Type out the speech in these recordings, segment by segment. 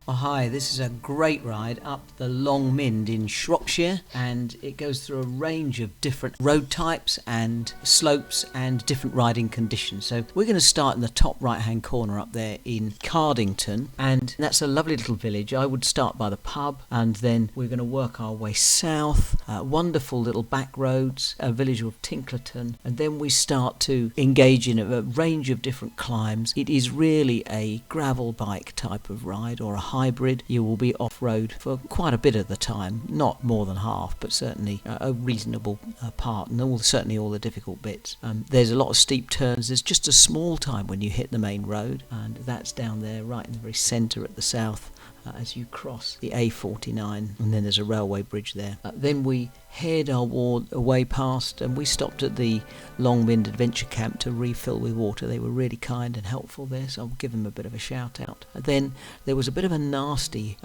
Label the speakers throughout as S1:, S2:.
S1: Oh, hi, this is a great ride up the Long Mynd in Shropshire, and it goes through a range of different road types and slopes and different riding conditions. So we're going to start in the top right hand corner up there in Cardington, and that's a lovely little village. I would start by the pub, and then we're going to work our way south, wonderful little back roads, a village of Tinklerton, and then we start to engage in a range of different climbs. It is really a gravel bike type of ride, or a hybrid. You will be off-road for quite a bit of the time, not more than half, but certainly a reasonable part, and certainly all the difficult bits. There's a lot of steep turns. There's just a small time when you hit the main road, and that's down there right in the very centre at the south as you cross the A49, and then there's a railway bridge there. Then we head our way past, and we stopped at the Long Mynd Adventure Camp to refill with water. They were really kind and helpful there, so I'll give them a bit of a shout out. Then there was a bit of a nasty,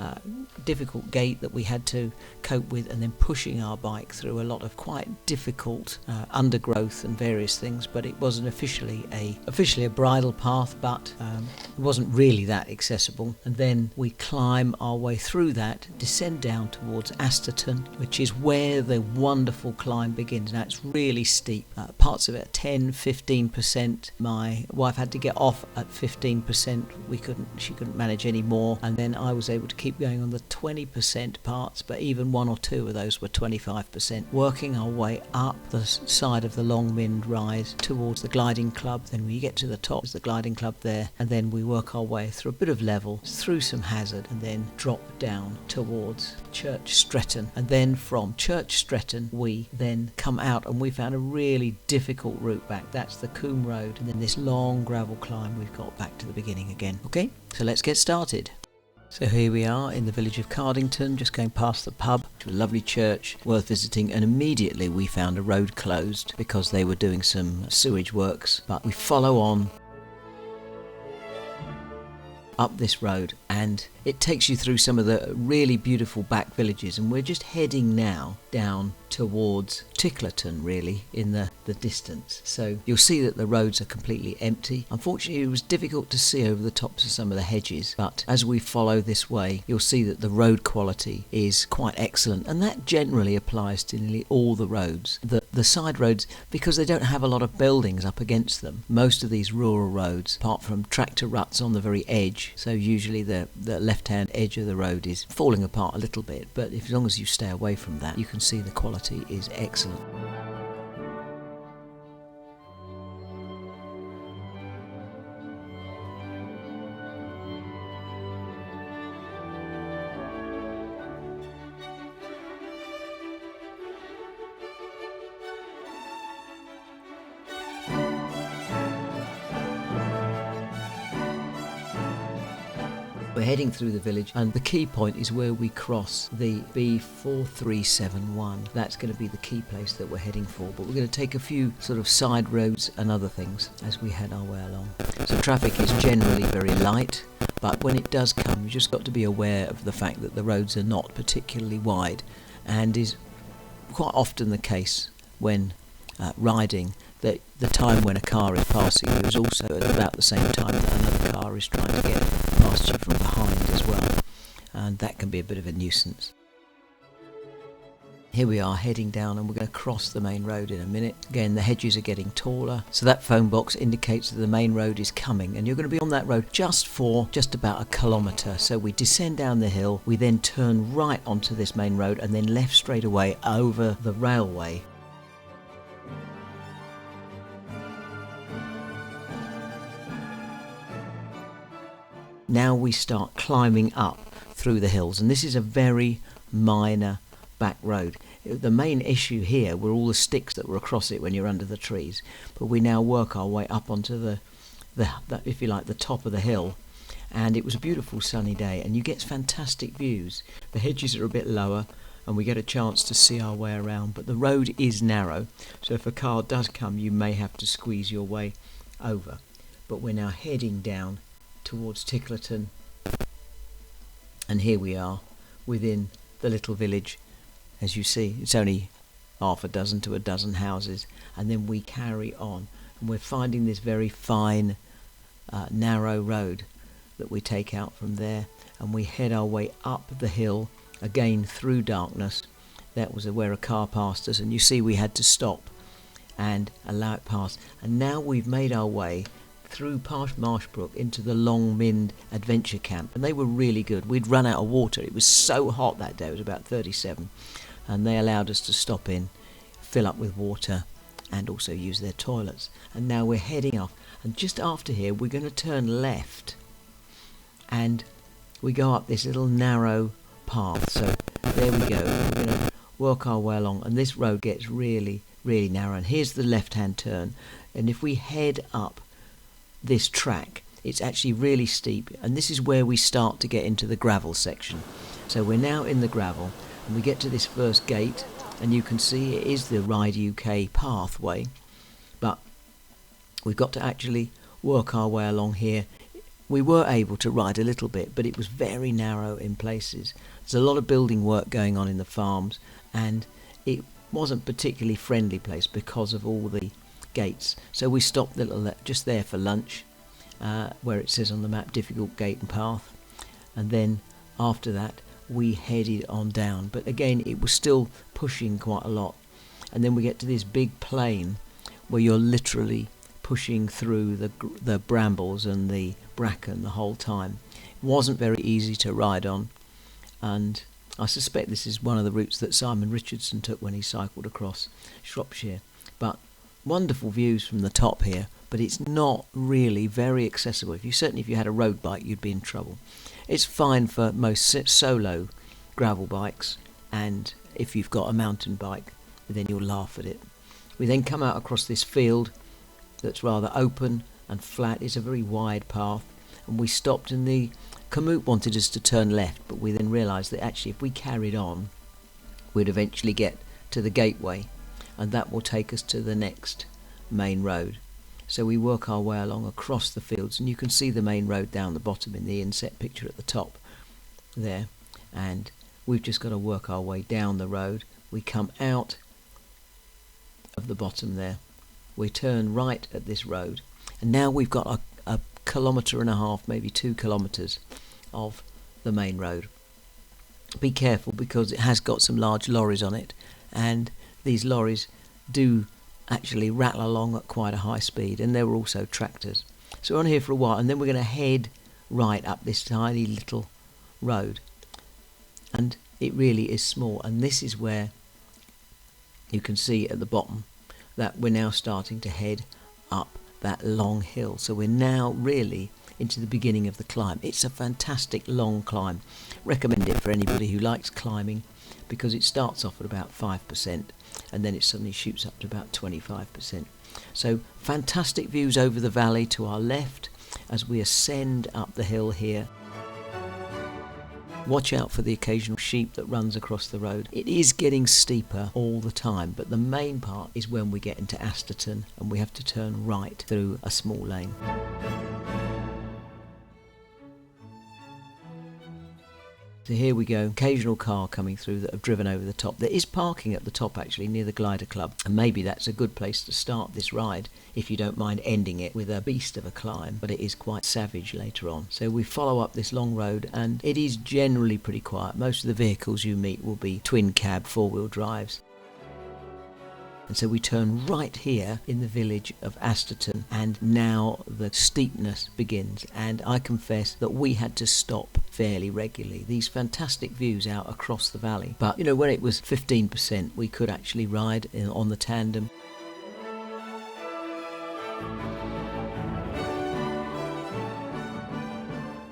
S1: difficult gate that we had to cope with, and then pushing our bike through a lot of quite difficult undergrowth and various things, but it wasn't officially a bridle path, but it wasn't really that accessible. And then we climb our way through that, descend down towards Astorton, which is where the wonderful climb begins. Now it's really steep, parts of it 10-15%. My wife had to get off at 15%. She couldn't manage any more, and then I was able to keep going on the 20% parts, but even one or two of those were 25%, working our way up the side of the Long Mynd rise towards the gliding club. Then we get to the top, there's the gliding club there, and then we work our way through a bit of level, through some hazard, and then drop down towards Church Stretton. And then from Church Stretton we then come out, and we found a really difficult route back. That's the Coombe Road, and then this long gravel climb we've got back to the beginning again. Okay, so let's get started. So here we are in the village of Cardington, just going past the pub to a lovely church worth visiting, and immediately we found a road closed because they were doing some sewage works. But we follow on up this road, and it takes you through some of the really beautiful back villages, and we're just heading now down towards Tinklerton, really, in the distance. So you'll see that the roads are completely empty. Unfortunately, it was difficult to see over the tops of some of the hedges, but as we follow this way, you'll see that the road quality is quite excellent, and that generally applies to nearly all the roads. The side roads, because they don't have a lot of buildings up against them, most of these rural roads, apart from tractor ruts on the very edge, so usually the left-hand edge of the road is falling apart a little bit, but as long as you stay away from that, you can see the quality is excellent. We're heading through the village, and the key point is where we cross the B4371. That's going to be the key place that we're heading for, but we're going to take a few sort of side roads and other things as we head our way along. So traffic is generally very light, but when it does come, you've just got to be aware of the fact that the roads are not particularly wide, and is quite often the case when riding that the time when a car is passing you is also at about the same time that another car is trying to get past you from behind as well, and that can be a bit of a nuisance. Here we are heading down, and we're going to cross the main road in a minute. Again, the hedges are getting taller, so that phone box indicates that the main road is coming, and you're going to be on that road just about a kilometre. So we descend down the hill, we then turn right onto this main road, and then left straight away over the railway. Now we start climbing up through the hills, and this is a very minor back road. The main issue here were all the sticks that were across it when you're under the trees, but we now work our way up onto the if you like, the top of the hill, and it was a beautiful sunny day, and you get fantastic views. The hedges are a bit lower, and we get a chance to see our way around, but the road is narrow, so if a car does come, you may have to squeeze your way over. But we're now heading down towards Tinklerton, and here we are within the little village. As you see, it's only half a dozen to a dozen houses, and then we carry on, and we're finding this very fine narrow road that we take out from there, and we head our way up the hill again through darkness. That was where a car passed us, and you see we had to stop and allow it past. And now we've made our way through past Marshbrook into the Long Mynd adventure camp, and they were really good. We'd run out of water. It was so hot that day. It was about 37, and they allowed us to stop in, fill up with water, and also use their toilets. And now we're heading off, and just after here we're going to turn left, and we go up this little narrow path. So there we go. We're going to work our way along, and this road gets really narrow, and here's the left hand turn, and if we head up this track, it's actually really steep, and this is where we start to get into the gravel section. So we're now in the gravel, and we get to this first gate, and you can see it is the Ride UK pathway, but we've got to actually work our way along here. We were able to ride a little bit, but it was very narrow in places. There's a lot of building work going on in the farms, and it wasn't particularly friendly place because of all the gates. So we stopped just there for lunch, where it says on the map difficult gate and path, and then after that we headed on down, but again it was still pushing quite a lot. And then we get to this big plain where you're literally pushing through the brambles and the bracken the whole time. It wasn't very easy to ride on, and I suspect this is one of the routes that Simon Richardson took when he cycled across Shropshire. But wonderful views from the top here, but it's not really very accessible. If you had a road bike, you'd be in trouble. It's fine for most solo gravel bikes, and if you've got a mountain bike, then you'll laugh at it. We then come out across this field that's rather open and flat. It's a very wide path, and we stopped, and the Komoot wanted us to turn left, but we then realised that actually if we carried on we'd eventually get to the gateway, and that will take us to the next main road. So we work our way along across the fields, and you can see the main road down the bottom in the inset picture at the top there, and we've just got to work our way down the road. We come out of the bottom there, we turn right at this road, and now we've got a kilometre and a half, maybe 2 kilometres of the main road. Be careful because it has got some large lorries on it, and these lorries do actually rattle along at quite a high speed, and there were also tractors. So we're on here for a while, and then we're going to head right up this tiny little road, and it really is small, and this is where you can see at the bottom that we're now starting to head up that long hill. So we're now really into the beginning of the climb. It's a fantastic long climb. Recommend it for anybody who likes climbing, because it starts off at about 5% and then it suddenly shoots up to about 25%. So fantastic views over the valley to our left as we ascend up the hill here. Watch out for the occasional sheep that runs across the road. It is getting steeper all the time, but the main part is when we get into Cardington and we have to turn right through a small lane. So here we go, occasional car coming through that have driven over the top. There is parking at the top actually near the Glider Club, and maybe that's a good place to start this ride if you don't mind ending it with a beast of a climb, but it is quite savage later on. So we follow up this long road, and it is generally pretty quiet. Most of the vehicles you meet will be twin cab 4-wheel drives. And so we turn right here in the village of Cardington, and now the steepness begins, and I confess that we had to stop fairly regularly. These fantastic views out across the valley, but when it was 15% we could actually ride on the Tandem.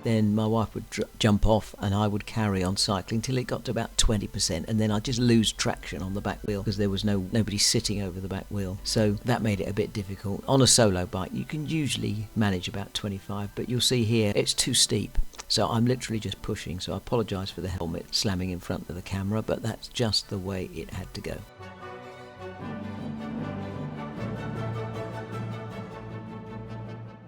S1: Then my wife would jump off and I would carry on cycling till it got to about 20%, and then I'd just lose traction on the back wheel because there was nobody sitting over the back wheel. So that made it a bit difficult. On a solo bike you can usually manage about 25, but you'll see here it's too steep. So I'm literally just pushing, so I apologise for the helmet slamming in front of the camera, but that's just the way it had to go.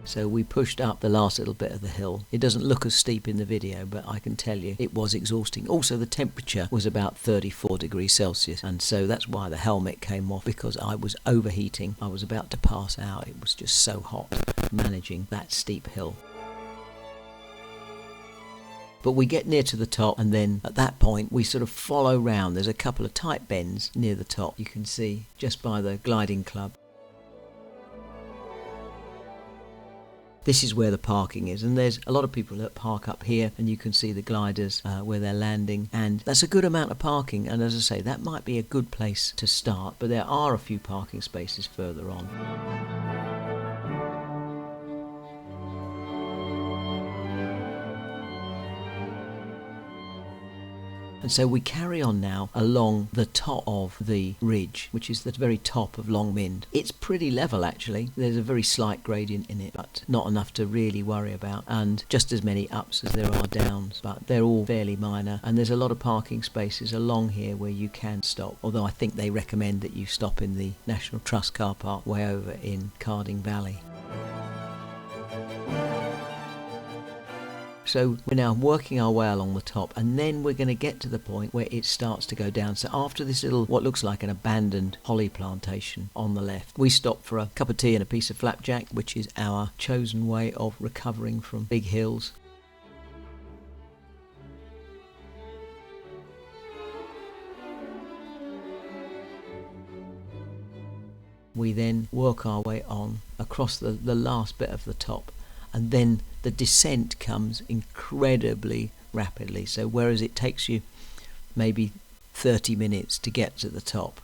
S1: So we pushed up the last little bit of the hill. It doesn't look as steep in the video, but I can tell you it was exhausting. Also the temperature was about 34 degrees Celsius, and so that's why the helmet came off, because I was overheating. I was about to pass out. It was just so hot managing that steep hill. But we get near to the top, and then at that point we sort of follow round. There's a couple of tight bends near the top, you can see just by the gliding club. This is where the parking is, and there's a lot of people that park up here, and you can see the gliders where they're landing, and that's a good amount of parking. And as I say, that might be a good place to start, but there are a few parking spaces further on. And so we carry on now along the top of the ridge, which is the very top of Long Mynd. It's pretty level actually. There's a very slight gradient in it, but not enough to really worry about, and just as many ups as there are downs, but they're all fairly minor. And there's a lot of parking spaces along here where you can stop, although I think they recommend that you stop in the National Trust car park way over in Cardington Valley. So we're now working our way along the top, and then we're going to get to the point where it starts to go down. So after this little, what looks like an abandoned holly plantation on the left, we stop for a cup of tea and a piece of flapjack, which is our chosen way of recovering from big hills. We then work our way on across the last bit of the top, and then the descent comes incredibly rapidly. So whereas it takes you maybe 30 minutes to get to the top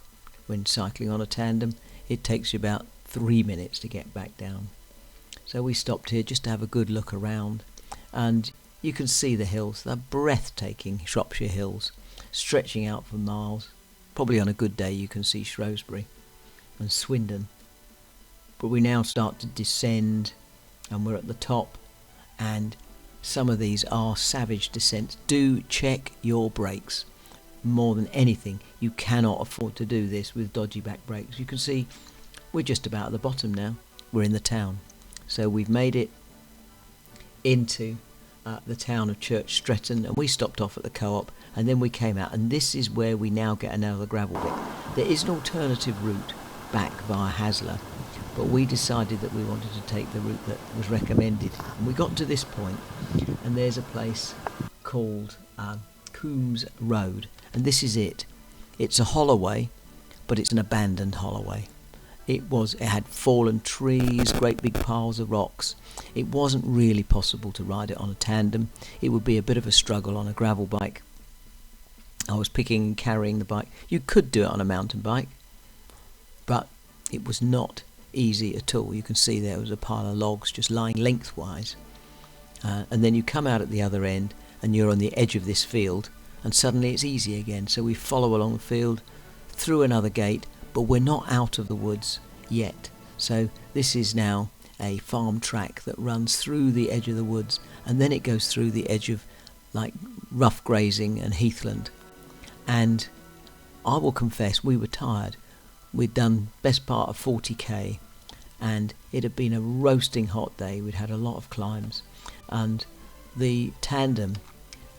S1: when cycling on a tandem, it takes you about 3 minutes to get back down. So we stopped here just to have a good look around, and you can see the hills. They're breathtaking Shropshire hills, stretching out for miles. Probably on a good day you can see Shrewsbury and Swindon. But we now start to descend, and we're at the top, and some of these are savage descents. Do check your brakes. More than anything, you cannot afford to do this with dodgy back brakes. You can see we're just about at the bottom now. We're in the town. So we've made it into the town of Church Stretton, and we stopped off at the co-op, and then we came out, and this is where we now get another gravel bit. There is an alternative route back via Hasler, but we decided that we wanted to take the route that was recommended. And we got to this point, and there's a place called Coombs Road, and this is it. It's a holloway, but it's an abandoned holloway. It had fallen trees, great big piles of rocks. It wasn't really possible to ride it on a tandem. It would be a bit of a struggle on a gravel bike. I was picking and carrying the bike. You could do it on a mountain bike, but it was not easy at all. You can see there was a pile of logs just lying lengthwise, and then you come out at the other end and you're on the edge of this field, and suddenly it's easy again. So we follow along the field through another gate, but we're not out of the woods yet. So this is now a farm track that runs through the edge of the woods, and then it goes through the edge of like rough grazing and heathland. And I will confess, we were tired. We'd done best part of 40k, and it had been a roasting hot day. We'd had a lot of climbs, and the tandem,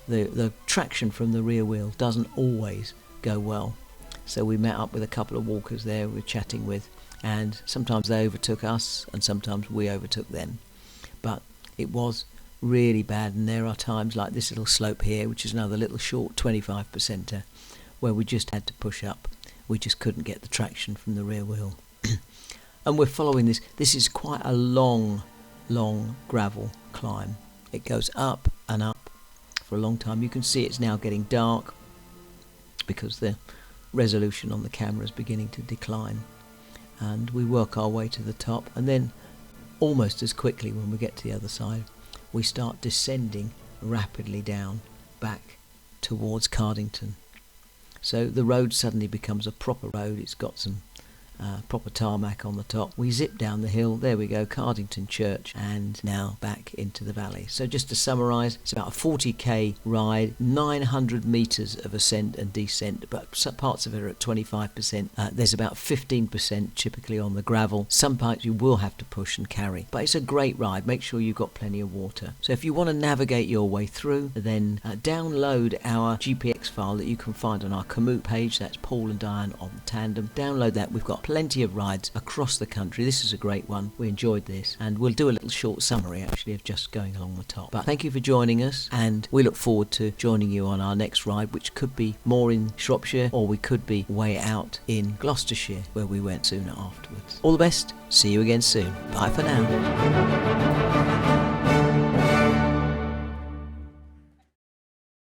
S1: the traction from the rear wheel doesn't always go well. So we met up with a couple of walkers there we were chatting with, and sometimes they overtook us and sometimes we overtook them. But it was really bad, and there are times like this little slope here, which is another little short 25%er, where we just had to push up. We just couldn't get the traction from the rear wheel. And we're following this. This is quite a long gravel climb. It goes up and up for a long time. You can see it's now getting dark because the resolution on the camera is beginning to decline. And we work our way to the top, and then almost as quickly when we get to the other side, we start descending rapidly down back towards Cardington. So the road suddenly becomes a proper road. It's got some proper tarmac on the top. We zip down the hill. There we go, Cardington Church, and now back into the valley. So just to summarise, it's about a 40k ride, 900 metres of ascent and descent, but some parts of it are at 25%. There's about 15% typically on the gravel. Some parts you will have to push and carry, but it's a great ride. Make sure you've got plenty of water. So if you want to navigate your way through, then download our GPX file that you can find on our Komoot page. That's Paul and Diane on Tandem. Download that. We've got plenty plenty of rides across the country. This is a great one. We enjoyed this, and we'll do a little short summary actually of just going along the top. But thank you for joining us, and we look forward to joining you on our next ride, which could be more in Shropshire, or we could be way out in Gloucestershire, where we went sooner afterwards. All the best. See you again soon. Bye for now.